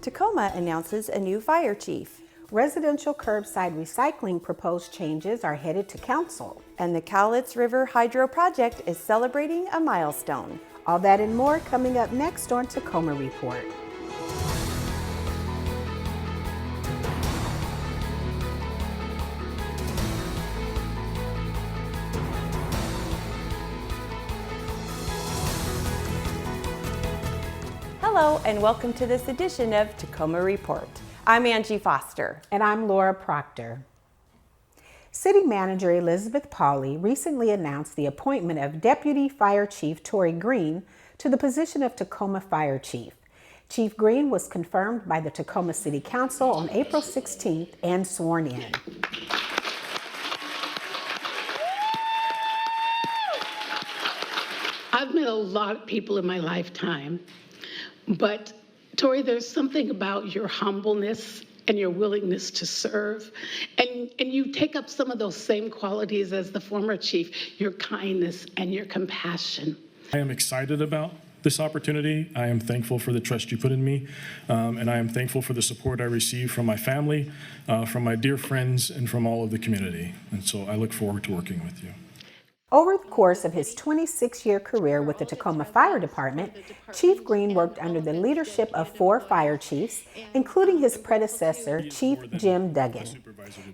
Tacoma announces a new fire chief. Residential curbside recycling proposed changes are headed to council. And the Cowlitz River Hydro Project is celebrating a milestone. All that and more coming up next on Tacoma Report. Hello and welcome to this edition of Tacoma Report. I'm Angie Foster. And I'm Laura Proctor. City Manager Elizabeth Pauley recently announced the appointment of Deputy Fire Chief Tori Green to the position of Tacoma Fire Chief. Chief Green was confirmed by the Tacoma City Council on April 16th and sworn in. I've met a lot of people in my lifetime, but Tori, there's something about your humbleness and your willingness to serve, and you take up some of those same qualities as the former chief, your kindness and your compassion. I am excited about this opportunity. I am thankful for the trust you put in me, and I am thankful for the support I receive from my family, from my dear friends, and from all of the community. And so I look forward to working with you. Over the course of his 26-year career with the Tacoma Fire Department, Chief Green worked under the leadership of 4 fire chiefs, including his predecessor, Chief Jim Duggan.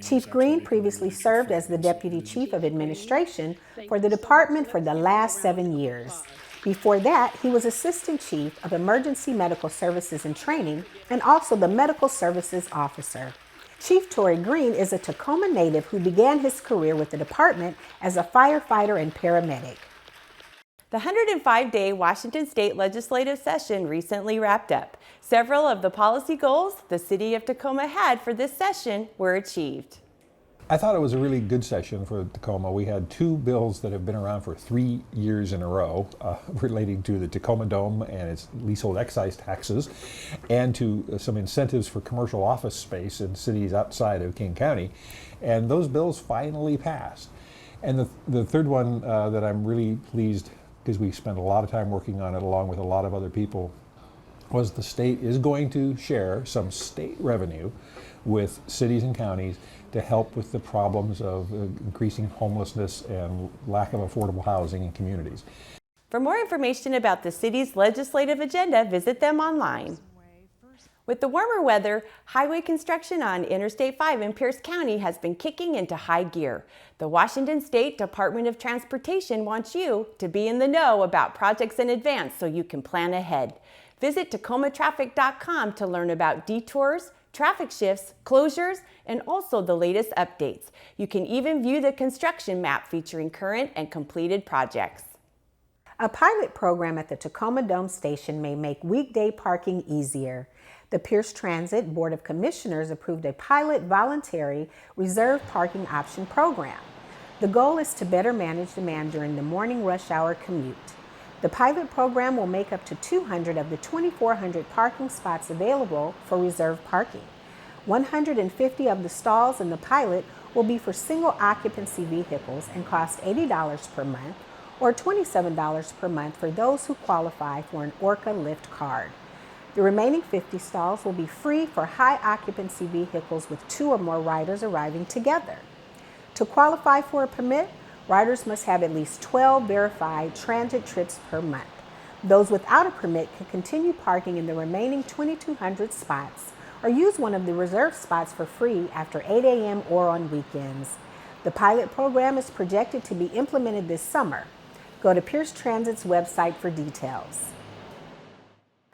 Chief Green previously served as the Deputy Chief of Administration for the department for the last 7 years. Before that, he was Assistant Chief of Emergency Medical Services and Training and also the Medical Services Officer. Chief Tori Green is a Tacoma native who began his career with the department as a firefighter and paramedic. The 105-day Washington State legislative session recently wrapped up. Several of the policy goals the city of Tacoma had for this session were achieved. I thought it was a really good session for Tacoma. We had 2 bills that have been around for 3 years in a row relating to the Tacoma Dome and its leasehold excise taxes, and to some incentives for commercial office space in cities outside of King County. And those bills finally passed. And the third one that I'm really pleased, because we spent a lot of time working on it along with a lot of other people, was the state is going to share some state revenue with cities and counties to help with the problems of increasing homelessness and lack of affordable housing in communities. For more information about the city's legislative agenda, visit them online. With the warmer weather, highway construction on Interstate 5 in Pierce County has been kicking into high gear. The Washington State Department of Transportation wants you to be in the know about projects in advance so you can plan ahead. Visit tacomatraffic.com to learn about detours, traffic shifts, closures, and also the latest updates. You can even view the construction map featuring current and completed projects. A pilot program at the Tacoma Dome station may make weekday parking easier. The Pierce Transit Board of Commissioners approved a pilot voluntary reserve parking option program. The goal is to better manage demand during the morning rush hour commute. The pilot program will make up to 200 of the 2,400 parking spots available for reserve parking. 150 of the stalls in the pilot will be for single occupancy vehicles and cost $80 per month or $27 per month for those who qualify for an Orca Lift card. The remaining 50 stalls will be free for high occupancy vehicles with 2 or more riders arriving together. To qualify for a permit, riders must have at least 12 verified transit trips per month. Those without a permit can continue parking in the remaining 2,200 spots or use one of the reserved spots for free after 8 a.m. or on weekends. The pilot program is projected to be implemented this summer. Go to Pierce Transit's website for details.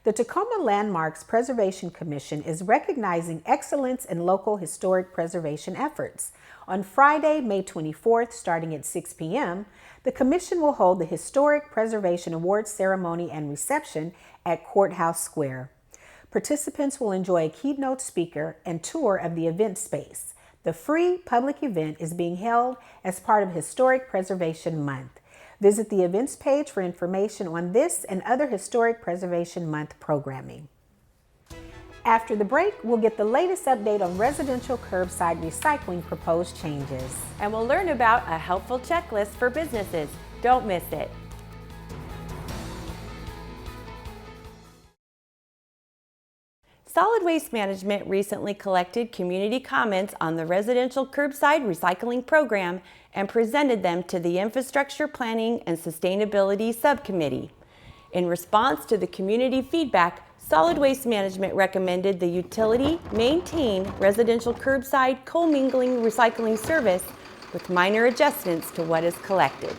The Tacoma Landmarks Preservation Commission is recognizing excellence in local historic preservation efforts. On Friday, May 24th, starting at 6 p.m., the Commission will hold the Historic Preservation Awards ceremony and reception at Courthouse Square. Participants will enjoy a keynote speaker and tour of the event space. The free public event is being held as part of Historic Preservation Month. Visit the events page for information on this and other Historic Preservation Month programming. After the break, we'll get the latest update on residential curbside recycling proposed changes. And we'll learn about a helpful checklist for businesses. Don't miss it. Solid Waste Management recently collected community comments on the residential curbside recycling program and presented them to the Infrastructure Planning and Sustainability Subcommittee. In response to the community feedback, Solid Waste Management recommended the utility maintain residential curbside commingling recycling service with minor adjustments to what is collected.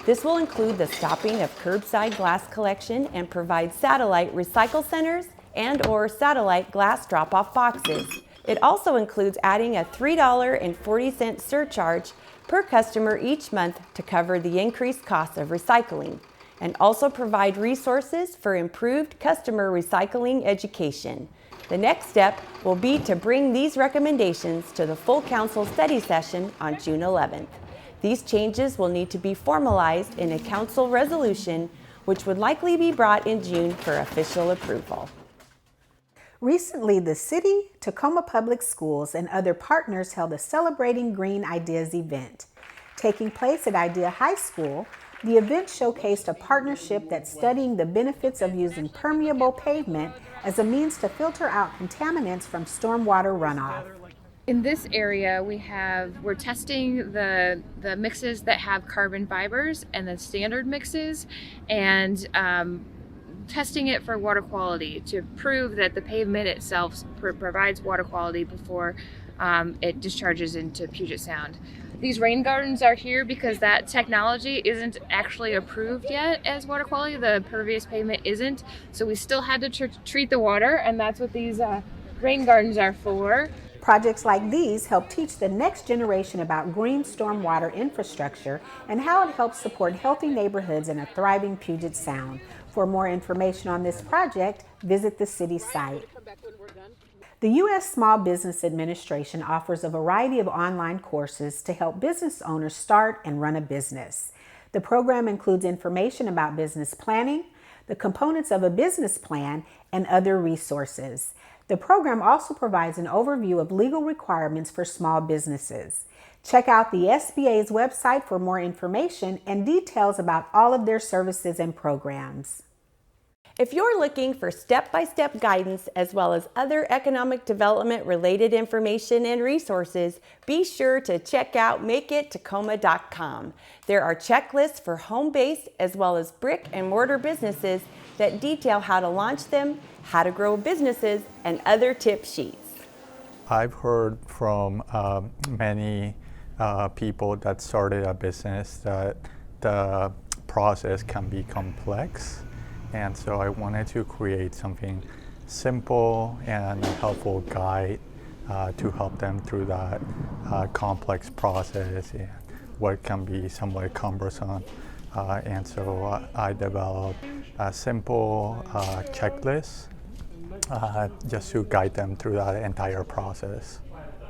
This will include the stopping of curbside glass collection and provide satellite recycle centers and/or satellite glass drop-off boxes. It also includes adding a $3.40 surcharge per customer each month to cover the increased cost of recycling, and also provide resources for improved customer recycling education. The next step will be to bring these recommendations to the full council study session on June 11th. These changes will need to be formalized in a council resolution, which would likely be brought in June for official approval. Recently, the city, Tacoma Public Schools, and other partners held a Celebrating Green Ideas event. Taking place at Idea High School, the event showcased a partnership that's studying the benefits of using permeable pavement as a means to filter out contaminants from stormwater runoff. In this area, we're testing the mixes that have carbon fibers and the standard mixes, and testing it for water quality to prove that the pavement itself provides water quality before it discharges into Puget Sound. These rain gardens are here because that technology isn't actually approved yet as water quality. The pervious pavement isn't, so we still had to treat the water, and that's what these rain gardens are for. Projects like these help teach the next generation about green stormwater infrastructure and how it helps support healthy neighborhoods and a thriving Puget Sound. For more information on this project, visit the city site. The U.S. Small Business Administration offers a variety of online courses to help business owners start and run a business. The program includes information about business planning, the components of a business plan, and other resources. The program also provides an overview of legal requirements for small businesses. Check out the SBA's website for more information and details about all of their services and programs. If you're looking for step-by-step guidance as well as other economic development related information and resources, be sure to check out makeittacoma.com. There are checklists for home-based as well as brick and mortar businesses that detail how to launch them, how to grow businesses, and other tip sheets. I've heard from many people that started a business that the process can be complex. And so I wanted to create something simple and a helpful guide to help them through that complex process and what can be somewhat cumbersome. And so I developed a simple checklist just to guide them through that entire process.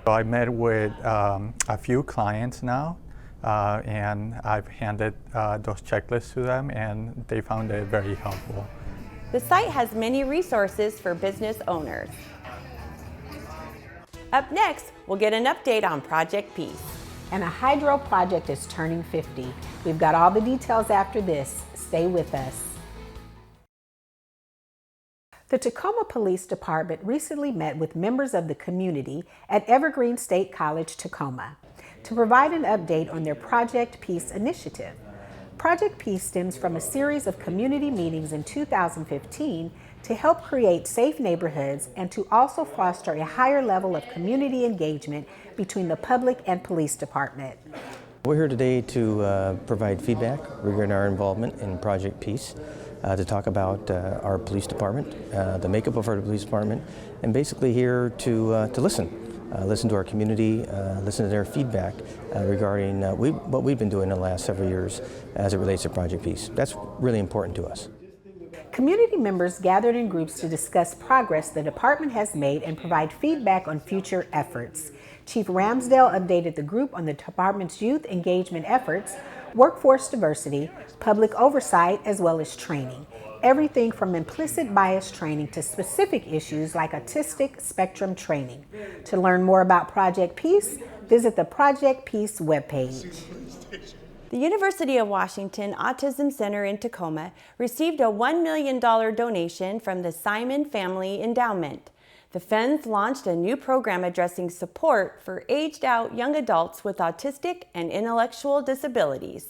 So I met with a few clients now. And I've handed those checklists to them, and they found it very helpful. The site has many resources for business owners. Up next, we'll get an update on Project Peace. And a hydro project is turning 50. We've got all the details after this. Stay with us. The Tacoma Police Department recently met with members of the community at Evergreen State College, Tacoma, to provide an update on their Project Peace initiative. Project Peace stems from a series of community meetings in 2015 to help create safe neighborhoods and to also foster a higher level of community engagement between the public and police department. We're here today to provide feedback regarding our involvement in Project Peace, to talk about our police department, the makeup of our police department, and basically here to listen. Listen to our community, listen to their feedback regarding what we've been doing in the last several years as it relates to Project Peace. That's really important to us. Community members gathered in groups to discuss progress the department has made and provide feedback on future efforts. Chief Ramsdale updated the group on the department's youth engagement efforts, workforce diversity, public oversight, as well as training. Everything from implicit bias training to specific issues like autistic spectrum training. To learn more about Project Peace, visit the Project Peace webpage. The University of Washington Autism Center in Tacoma received a $1 million donation from the Simon Family Endowment. The Fens launched a new program addressing support for aged-out young adults with autistic and intellectual disabilities.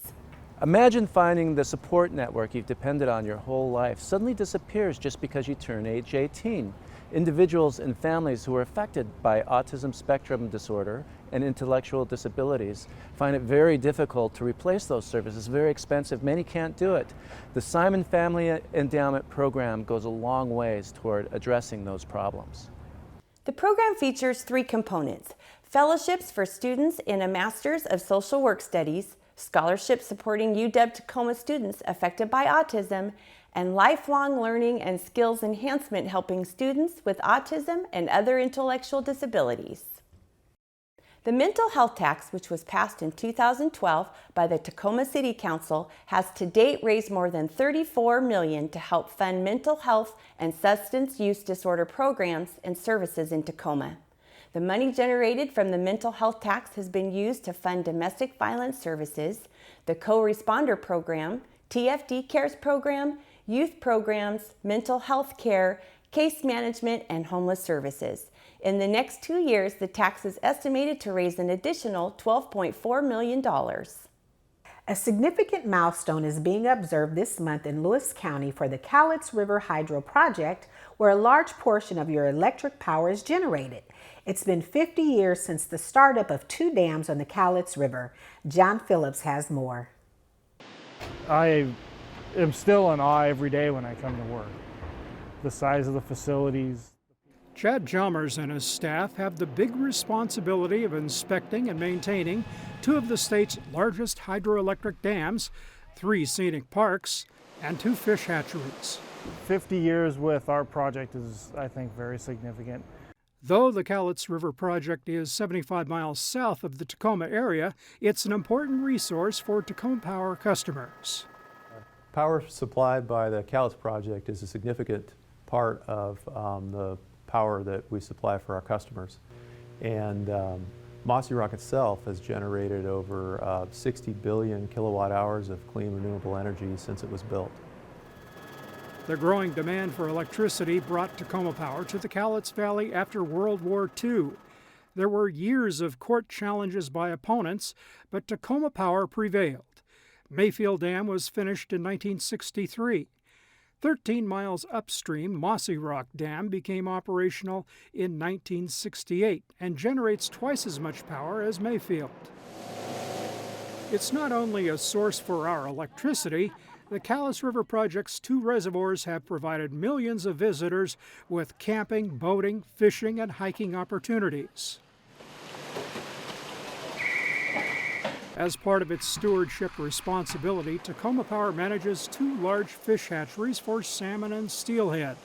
Imagine finding the support network you've depended on your whole life suddenly disappears just because you turn age 18. Individuals and families who are affected by autism spectrum disorder and intellectual disabilities find it very difficult to replace those services, very expensive. Many can't do it. The Simon Family Endowment Program goes a long ways toward addressing those problems. The program features 3 components: fellowships for students in a Master's of Social Work Studies, scholarships supporting UW-Tacoma students affected by autism, and lifelong learning and skills enhancement helping students with autism and other intellectual disabilities. The mental health tax, which was passed in 2012 by the Tacoma City Council, has to date raised more than $34 million to help fund mental health and substance use disorder programs and services in Tacoma. The money generated from the mental health tax has been used to fund domestic violence services, the co-responder program, TFD Cares program, youth programs, mental health care, case management, and homeless services. In the next 2 years, the tax is estimated to raise an additional $12.4 million. A significant milestone is being observed this month in Lewis County for the Cowlitz River Hydro Project, where a large portion of your electric power is generated. It's been 50 years since the startup of 2 dams on the Cowlitz River. John Phillips has more. I am still in awe every day when I come to work. The size of the facilities. Chad Chalmers and his staff have the big responsibility of inspecting and maintaining 2 of the state's largest hydroelectric dams, 3 scenic parks, and 2 fish hatcheries. 50 years with our project is, I think, very significant. Though the Cowlitz River project is 75 miles south of the Tacoma area, it's an important resource for Tacoma Power customers. Power supplied by the Cowlitz project is a significant part of the power that we supply for our customers. And Mossy Rock itself has generated over 60 billion kilowatt hours of clean renewable energy since it was built. The growing demand for electricity brought Tacoma Power to the Cowlitz Valley after World War II. There were years of court challenges by opponents, but Tacoma Power prevailed. Mayfield Dam was finished in 1963. 13 miles upstream, Mossy Rock Dam became operational in 1968 and generates twice as much power as Mayfield. It's not only a source for our electricity, the Cowlitz River Project's 2 reservoirs have provided millions of visitors with camping, boating, fishing, and hiking opportunities. As part of its stewardship responsibility, Tacoma Power manages 2 large fish hatcheries for salmon and steelhead.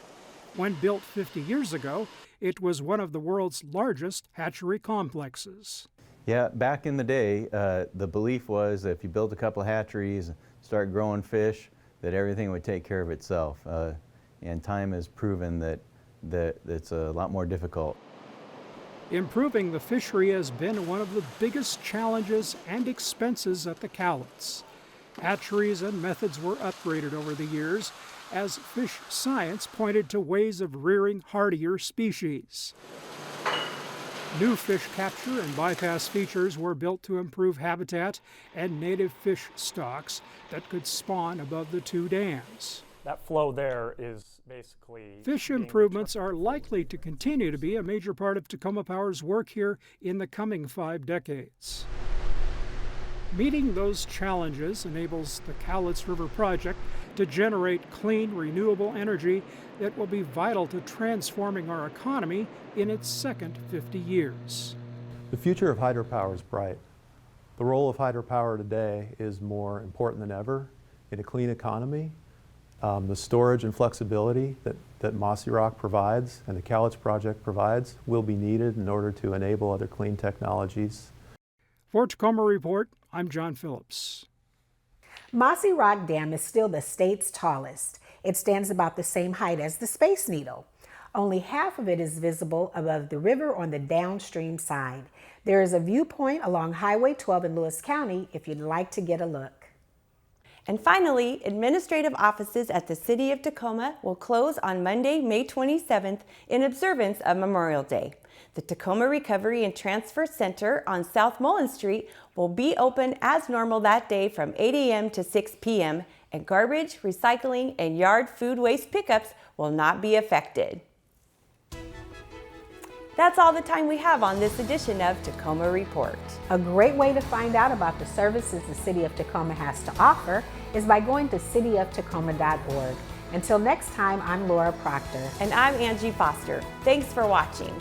When built 50 years ago, it was one of the world's largest hatchery complexes. Yeah, back in the day, the belief was that if you built a couple of hatcheries, start growing fish, that everything would take care of itself. And time has proven that it's a lot more difficult. Improving the fishery has been one of the biggest challenges and expenses at the Cowlitz. Hatcheries and methods were upgraded over the years as fish science pointed to ways of rearing hardier species. New fish capture and bypass features were built to improve habitat and native fish stocks that could spawn above the 2 dams. That flow there is basically... Fish improvements are likely to continue to be a major part of Tacoma Power's work here in the coming 5 decades. Meeting those challenges enables the Cowlitz River Project to generate clean, renewable energy that will be vital to transforming our economy in its second 50 years. The future of hydropower is bright. The role of hydropower today is more important than ever in a clean economy. The storage and flexibility that Mossy Rock provides and the Cowlitz project provides will be needed in order to enable other clean technologies. For Tacoma Report, I'm John Phillips. Mossy Rock Dam is still the state's tallest. It stands about the same height as the Space Needle. Only half of it is visible above the river on the downstream side. There is a viewpoint along Highway 12 in Lewis County if you'd like to get a look. And finally, administrative offices at the City of Tacoma will close on Monday, May 27th in observance of Memorial Day. The Tacoma Recovery and Transfer Center on South Mullen Street will be open as normal that day from 8 a.m. to 6 p.m., and garbage, recycling, and yard food waste pickups will not be affected. That's all the time we have on this edition of Tacoma Report. A great way to find out about the services the City of Tacoma has to offer is by going to cityoftacoma.org. Until next time, I'm Laura Proctor. And I'm Angie Foster. Thanks for watching.